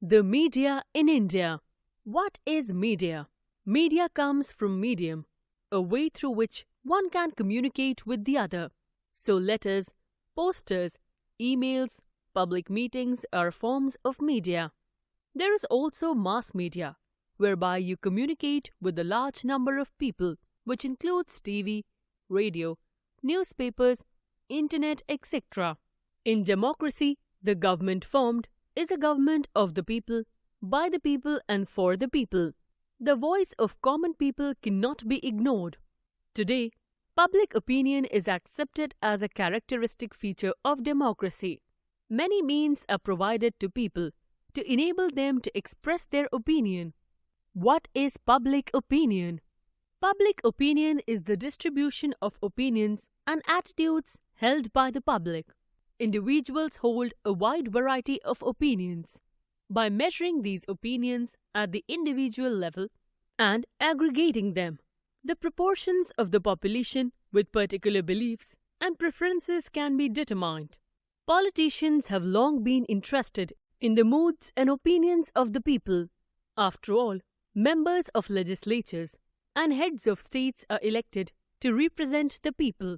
The media in India. What is media? Media comes from medium, a way through which one can communicate with the other. So letters, posters, emails, public meetings are forms of media. There is also mass media, whereby you communicate with a large number of people, which includes TV, radio, newspapers, internet, etc. In democracy, the government formed is a government of the people, by the people and for the people. The voice of common people cannot be ignored. Today, public opinion is accepted as a characteristic feature of democracy. Many means are provided to people to enable them to express their opinion. What is public opinion? Public opinion is the distribution of opinions and attitudes held by the public. Individuals hold a wide variety of opinions. By measuring these opinions at the individual level and aggregating them, the proportions of the population with particular beliefs and preferences can be determined. Politicians have long been interested in the moods and opinions of the people. After all, members of legislatures and heads of states are elected to represent the people.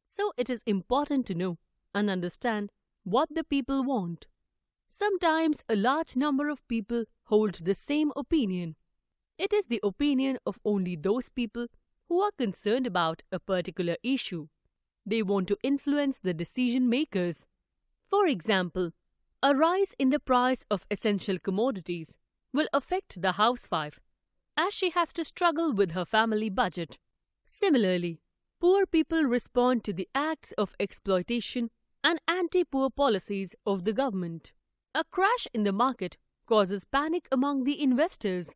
So it is important to know and understand what the people want. Sometimes a large number of people hold the same opinion. It is the opinion of only those people who are concerned about a particular issue. They want to influence the decision makers. For example, a rise in the price of essential commodities will affect the housewife, as she has to struggle with her family budget. Similarly, poor people respond to the acts of exploitation and anti-poor policies of the government. A crash in the market causes panic among the investors.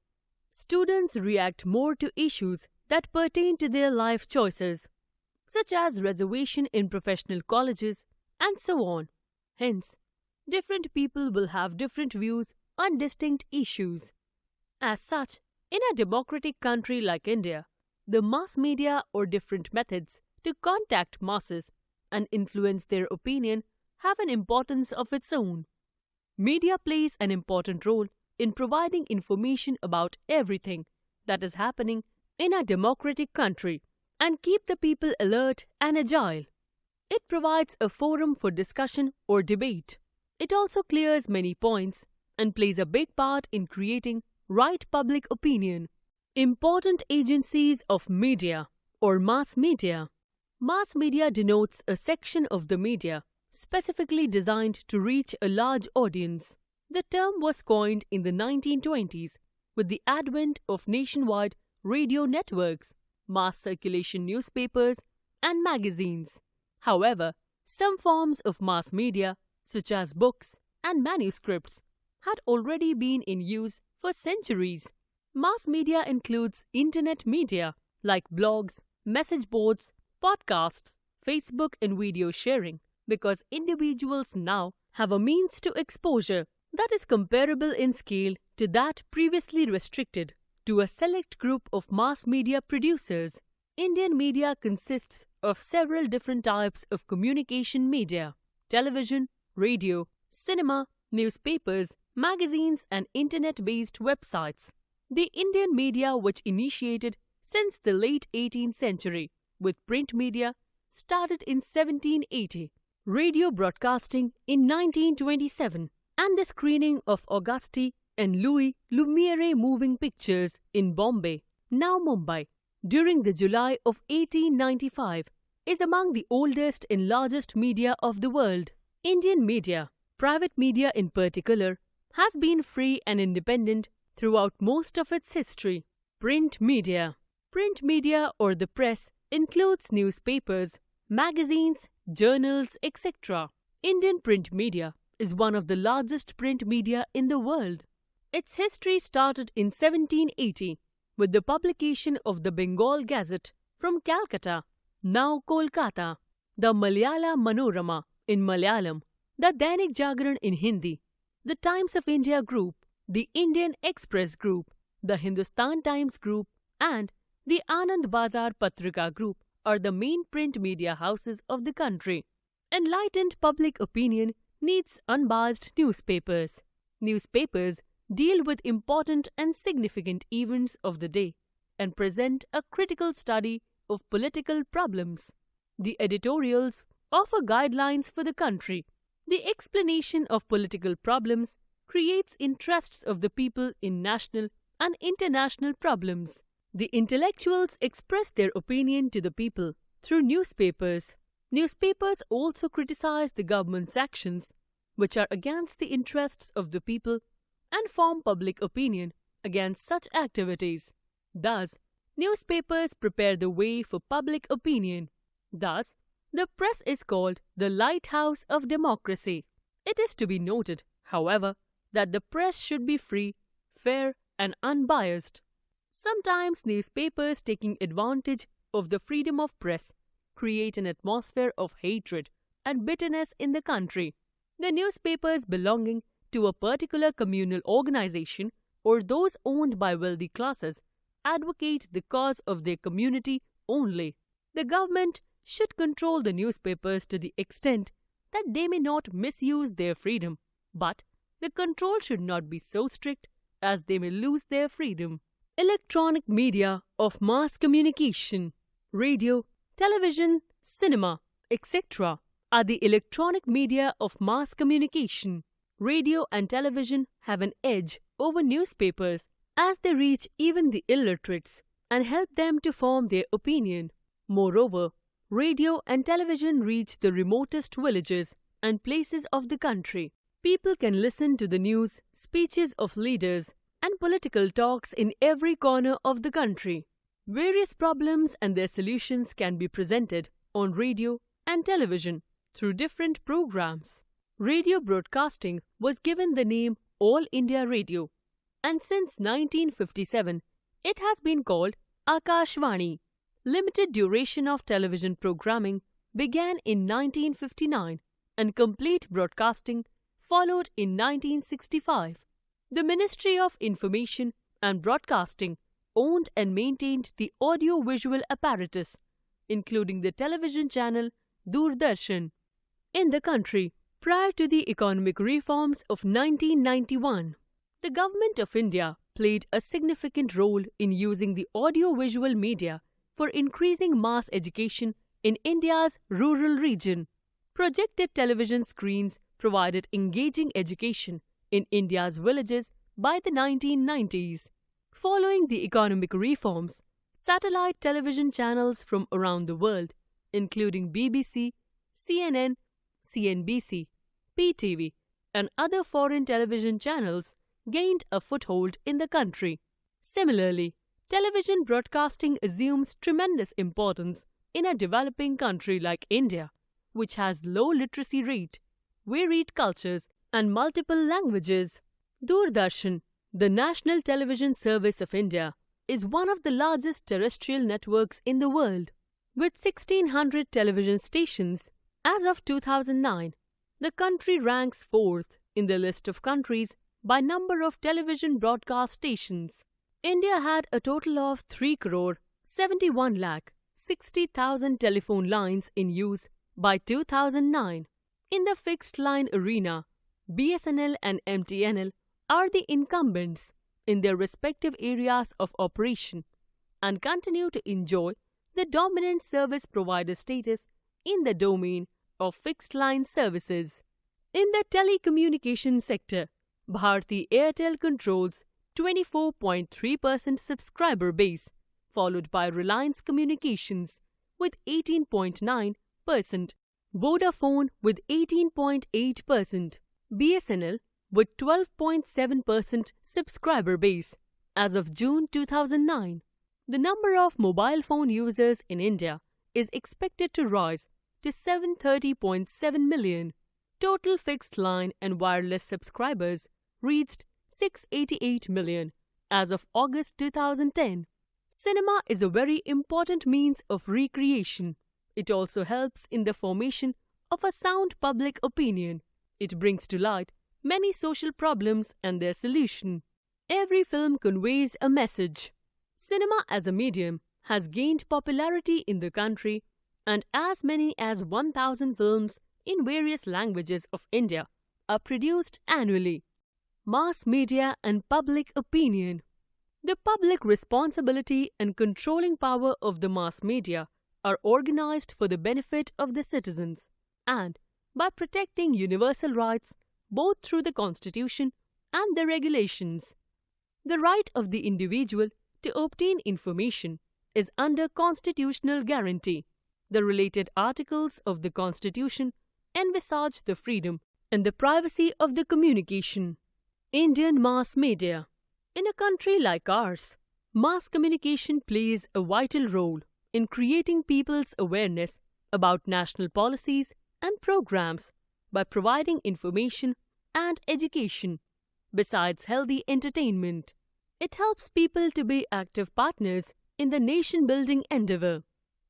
Students react more to issues that pertain to their life choices, such as reservation in professional colleges and so on. Hence, different people will have different views on distinct issues. As such, in a democratic country like India, the mass media or different methods to contact masses and influence their opinion have an importance of its own. Media plays an important role in providing information about everything that is happening in a democratic country and keep the people alert and agile. It provides a forum for discussion or debate. It also clears many points and plays a big part in creating right public opinion. Important agencies of media or mass media. Mass media denotes a section of the media specifically designed to reach a large audience. The term was coined in the 1920s with the advent of nationwide radio networks, mass circulation newspapers, and magazines. However, some forms of mass media, such as books and manuscripts, had already been in use for centuries. Mass media includes internet media like blogs, message boards, podcasts, Facebook and video sharing, because individuals now have a means to exposure that is comparable in scale to that previously restricted to a select group of mass media producers. Indian media consists of several different types of communication media: television, radio, cinema, newspapers, magazines and internet-based websites. The Indian media, which initiated since the late 18th century with print media, started in 1780, radio broadcasting in 1927, and the screening of Auguste and Louis Lumiere moving pictures in Bombay, now Mumbai, during the July of 1895, is among the oldest and largest media of the world. Indian media, private media in particular, has been free and independent throughout most of its history. Print media. Print media or the press includes newspapers, magazines, journals, etc. Indian print media is one of the largest print media in the world. Its history started in 1780 with the publication of the Bengal Gazette from Calcutta, now Kolkata, the Malayala Manorama in Malayalam, the Dainik Jagran in Hindi, the Times of India Group, the Indian Express Group, the Hindustan Times Group, and the Anand Bazar Patrika Group are the main print media houses of the country. Enlightened public opinion needs unbiased newspapers. Newspapers deal with important and significant events of the day, and present a critical study of political problems. The editorials offer guidelines for the country. The explanation of political problems creates interests of the people in national and international problems. The intellectuals express their opinion to the people through newspapers. Newspapers also criticize the government's actions, which are against the interests of the people, and form public opinion against such activities. Thus, newspapers prepare the way for public opinion. Thus, the press is called the lighthouse of democracy. It is to be noted, however, that the press should be free, fair, and unbiased. Sometimes newspapers, taking advantage of the freedom of press, create an atmosphere of hatred and bitterness in the country. The newspapers belonging to a particular communal organization or those owned by wealthy classes advocate the cause of their community only. The government should control the newspapers to the extent that they may not misuse their freedom, but the control should not be so strict as they may lose their freedom. Electronic media of mass communication, radio, television, cinema, etc. are the electronic media of mass communication. Radio and television have an edge over newspapers as they reach even the illiterates and help them to form their opinion. Moreover, radio and television reach the remotest villages and places of the country. People can listen to the news, speeches of leaders, and political talks in every corner of the country. Various problems and their solutions can be presented on radio and television through different programs. Radio broadcasting was given the name All India Radio, and since 1957 it has been called Akashvani. Limited duration of television programming began in 1959 and complete broadcasting followed in 1965. The Ministry of Information and Broadcasting owned and maintained the audio-visual apparatus, including the television channel Doordarshan, in the country prior to the economic reforms of 1991. The Government of India played a significant role in using the audio-visual media for increasing mass education in India's rural region. Projected television screens provided engaging education in India's villages by the 1990s. Following the economic reforms, satellite television channels from around the world, including BBC, CNN, CNBC, PTV, and other foreign television channels, gained a foothold in the country. Similarly, television broadcasting assumes tremendous importance in a developing country like India, which has low literacy rate, varied cultures, and multiple languages. Doordarshan, the national television service of India, is one of the largest terrestrial networks in the world. With 1,600 television stations, as of 2009, the country ranks 4th in the list of countries by number of television broadcast stations. India had a total of 3,71,60,000 telephone lines in use by 2009. In the fixed line arena, BSNL and MTNL are the incumbents in their respective areas of operation and continue to enjoy the dominant service provider status in the domain of fixed line services. In the telecommunication sector, Bharti Airtel controls 24.3% subscriber base, followed by Reliance Communications with 18.9%, Vodafone with 18.8%, BSNL with 12.7% subscriber base. As of June 2009, the number of mobile phone users in India is expected to rise to 730.7 million. Total fixed line and wireless subscribers reached 688 million as of August 2010. Cinema is a very important means of recreation. It also helps in the formation of a sound public opinion. It brings to light many social problems and their solution. Every film conveys a message. Cinema as a medium has gained popularity in the country, and as many as 1,000 films in various languages of India are produced annually. Mass media and public opinion. The public responsibility and controlling power of the mass media are organized for the benefit of the citizens and by protecting universal rights both through the Constitution and the regulations. The right of the individual to obtain information is under constitutional guarantee. The related articles of the Constitution envisage the freedom and the privacy of the communication. Indian mass media. In a country like ours, mass communication plays a vital role in creating people's awareness about national policies and programs by providing information and education, besides healthy entertainment. It helps people to be active partners in the nation-building endeavor.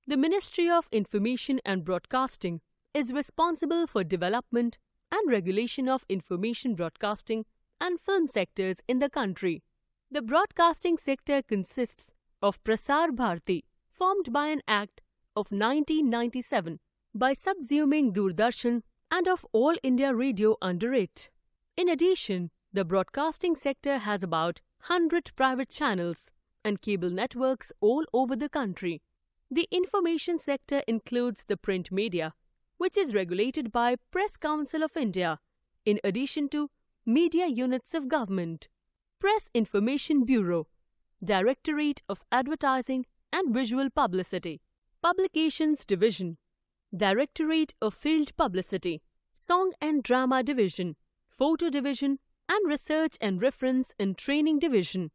The Ministry of Information and Broadcasting is responsible for development and regulation of information broadcasting and film sectors in the country. The broadcasting sector consists of Prasar Bharati, formed by an Act of 1997, by subsuming Doordarshan and of All India Radio under it. In addition, the broadcasting sector has about 100 private channels and cable networks all over the country. The information sector includes the print media, which is regulated by Press Council of India, in addition to media units of government. Press Information Bureau, Directorate of Advertising and Visual Publicity, Publications Division, Directorate of Field Publicity, Song and Drama Division, Photo Division, and Research and Reference and Training Division.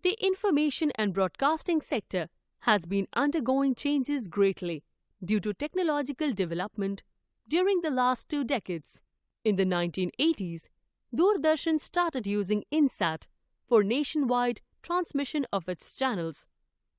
The information and broadcasting sector has been undergoing changes greatly due to technological development during the last 2 decades. In the 1980s, Doordarshan started using INSAT for nationwide transmission of its channels,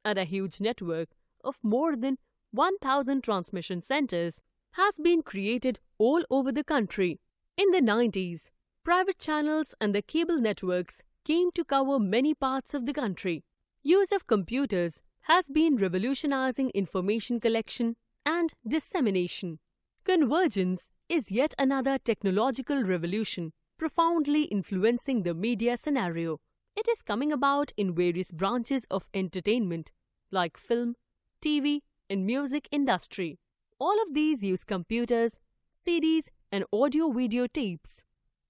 and a huge network of more than 1,000 transmission centers has been created all over the country. In the 90s, private channels and the cable networks came to cover many parts of the country. Use of computers has been revolutionizing information collection and dissemination. Convergence is yet another technological revolution profoundly influencing the media scenario. It is coming about in various branches of entertainment like film, TV, and music industry. All of these use computers, CDs, and audio-video tapes.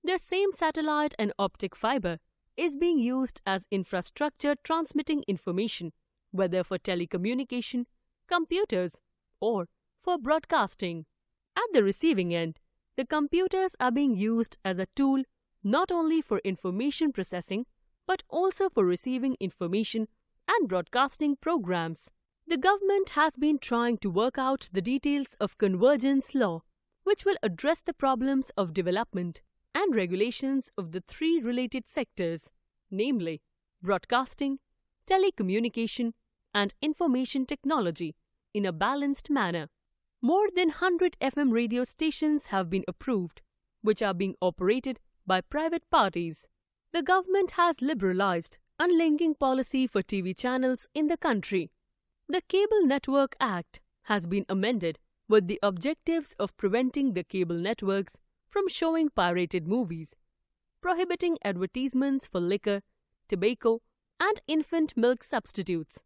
The same satellite and optic fiber is being used as infrastructure transmitting information, whether for telecommunication, computers, or for broadcasting. At the receiving end, the computers are being used as a tool not only for information processing but also for receiving information and broadcasting programs. The government has been trying to work out the details of convergence law, which will address the problems of development and regulations of the 3 related sectors, namely broadcasting, telecommunication, and information technology, in a balanced manner. More than 100 FM radio stations have been approved, which are being operated by private parties. The government has liberalized unlinking policy for TV channels in the country. The Cable Network Act has been amended with the objectives of preventing the cable networks from showing pirated movies, prohibiting advertisements for liquor, tobacco, and infant milk substitutes,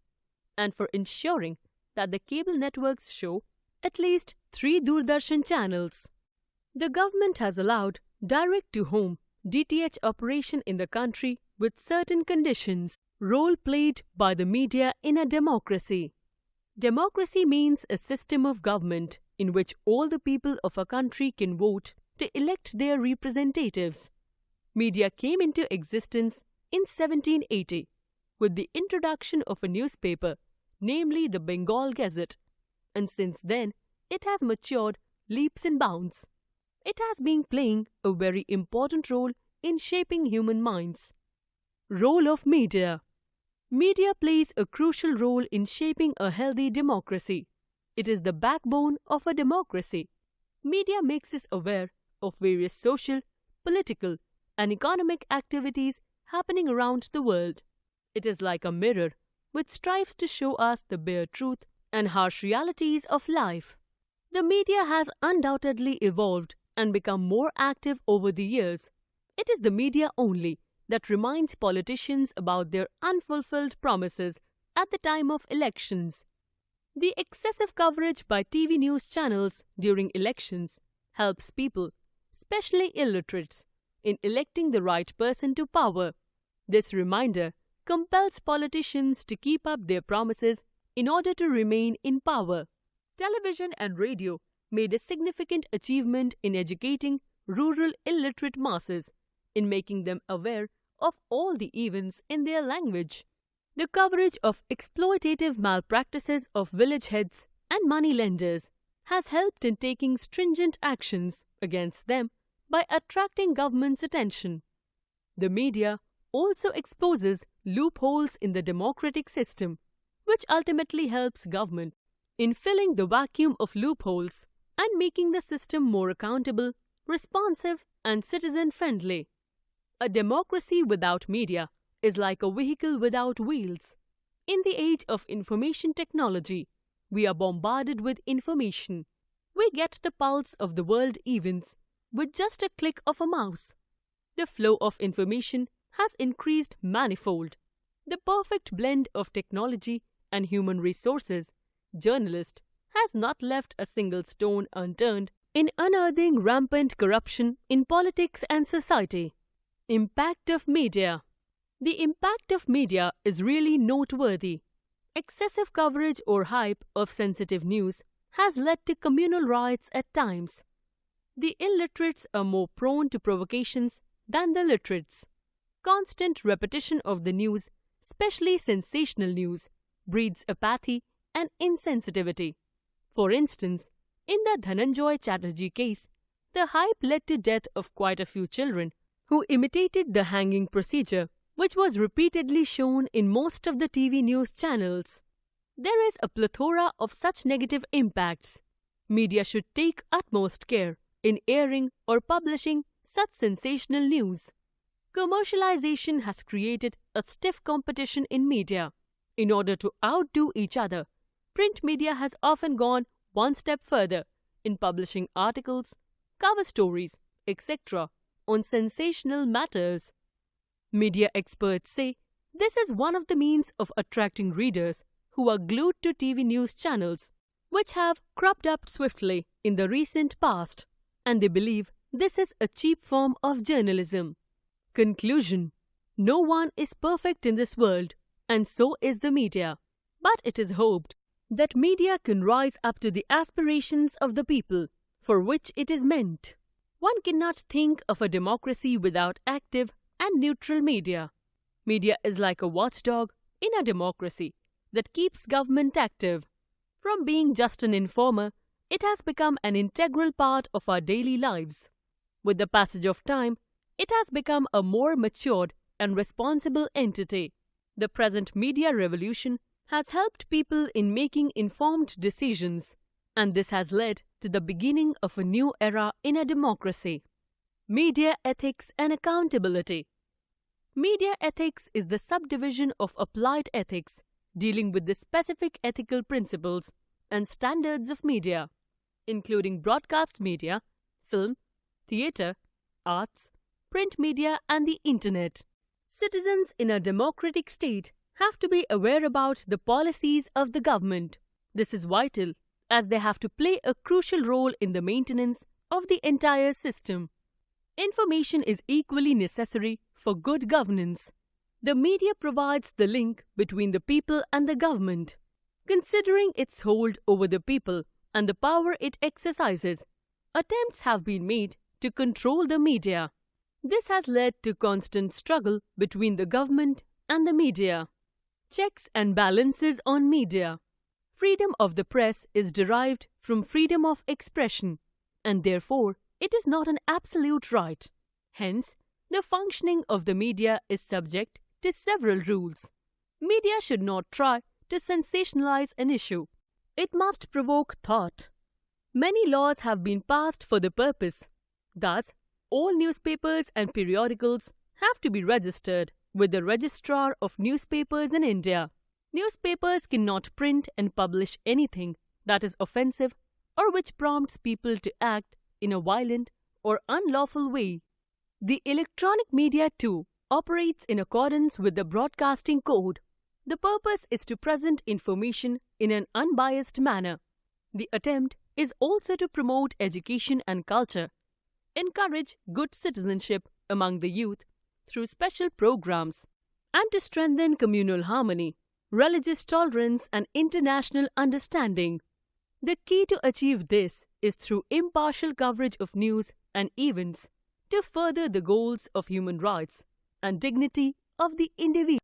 and for ensuring that the cable networks show at least 3 Doordarshan channels. The government has allowed direct-to-home DTH operation in the country with certain conditions. Role played by the media in a democracy. Democracy means a system of government in which all the people of a country can vote to elect their representatives. Media came into existence in 1780 with the introduction of a newspaper, namely the Bengal Gazette, and since then it has matured leaps and bounds. It has been playing a very important role in shaping human minds. Role of media. Media plays a crucial role in shaping a healthy democracy. It is the backbone of a democracy. Media makes us aware of various social, political, and economic activities happening around the world. It is like a mirror which strives to show us the bare truth and harsh realities of life. The media has undoubtedly evolved and become more active over the years. It is the media only that reminds politicians about their unfulfilled promises at the time of elections. The excessive coverage by TV news channels during elections helps people, especially illiterates, in electing the right person to power. This reminder compels politicians to keep up their promises in order to remain in power. Television and radio made a significant achievement in educating rural illiterate masses, in making them aware of all the events in their language. The coverage of exploitative malpractices of village heads and money lenders has helped in taking stringent actions against them by attracting government's attention. The media also exposes loopholes in the democratic system, which ultimately helps government in filling the vacuum of loopholes and making the system more accountable, responsive, and citizen-friendly. A democracy without media is like a vehicle without wheels. In the age of information technology, we are bombarded with information. We get the pulse of the world events with just a click of a mouse. The flow of information has increased manifold. The perfect blend of technology and human resources, journalist has not left a single stone unturned in unearthing rampant corruption in politics and society. Impact of media. The impact of media is really noteworthy. Excessive coverage or hype of sensitive news has led to communal riots at times. The illiterates are more prone to provocations than the literates. Constant repetition of the news, especially sensational news, breeds apathy and insensitivity. For instance, in the Dhananjoy Chatterjee case, the hype led to death of quite a few children who imitated the hanging procedure, which was repeatedly shown in most of the TV news channels. There is a plethora of such negative impacts. Media should take utmost care in airing or publishing such sensational news. Commercialization has created a stiff competition in media. In order to outdo each other, print media has often gone one step further in publishing articles, cover stories, etc. on sensational matters. Media experts say this is one of the means of attracting readers who are glued to TV news channels, which have cropped up swiftly in the recent past, and they believe this is a cheap form of journalism. Conclusion: no one is perfect in this world, and so is the media. But it is hoped that media can rise up to the aspirations of the people for which it is meant. One cannot think of a democracy without active and neutral media. Media is like a watchdog in a democracy that keeps government active. From being just an informer, it has become an integral part of our daily lives. With the passage of time, it has become a more matured and responsible entity. The present media revolution has helped people in making informed decisions, and this has led to the beginning of a new era in a democracy. Media ethics and accountability. Media ethics is the subdivision of applied ethics, dealing with the specific ethical principles and standards of media, including broadcast media, film, theatre, arts, print media, and the internet. Citizens in a democratic state have to be aware about the policies of the government. This is vital as they have to play a crucial role in the maintenance of the entire system. Information is equally necessary for good governance. The media provides the link between the people and the government. Considering its hold over the people and the power it exercises, attempts have been made to control the media. This has led to constant struggle between the government and the media. Checks and balances on media. Freedom of the press is derived from freedom of expression, and therefore it is not an absolute right. Hence, the functioning of the media is subject to several rules. Media should not try to sensationalize an issue. It must provoke thought. Many laws have been passed for the purpose. Thus, all newspapers and periodicals have to be registered with the Registrar of Newspapers in India. Newspapers cannot print and publish anything that is offensive or which prompts people to act in a violent or unlawful way. The electronic media too operates in accordance with the Broadcasting Code. The purpose is to present information in an unbiased manner. The attempt is also to promote education and culture, encourage good citizenship among the youth through special programs, and to strengthen communal harmony, religious tolerance, and international understanding. The key to achieve this is through impartial coverage of news and events to further the goals of human rights and dignity of the individual.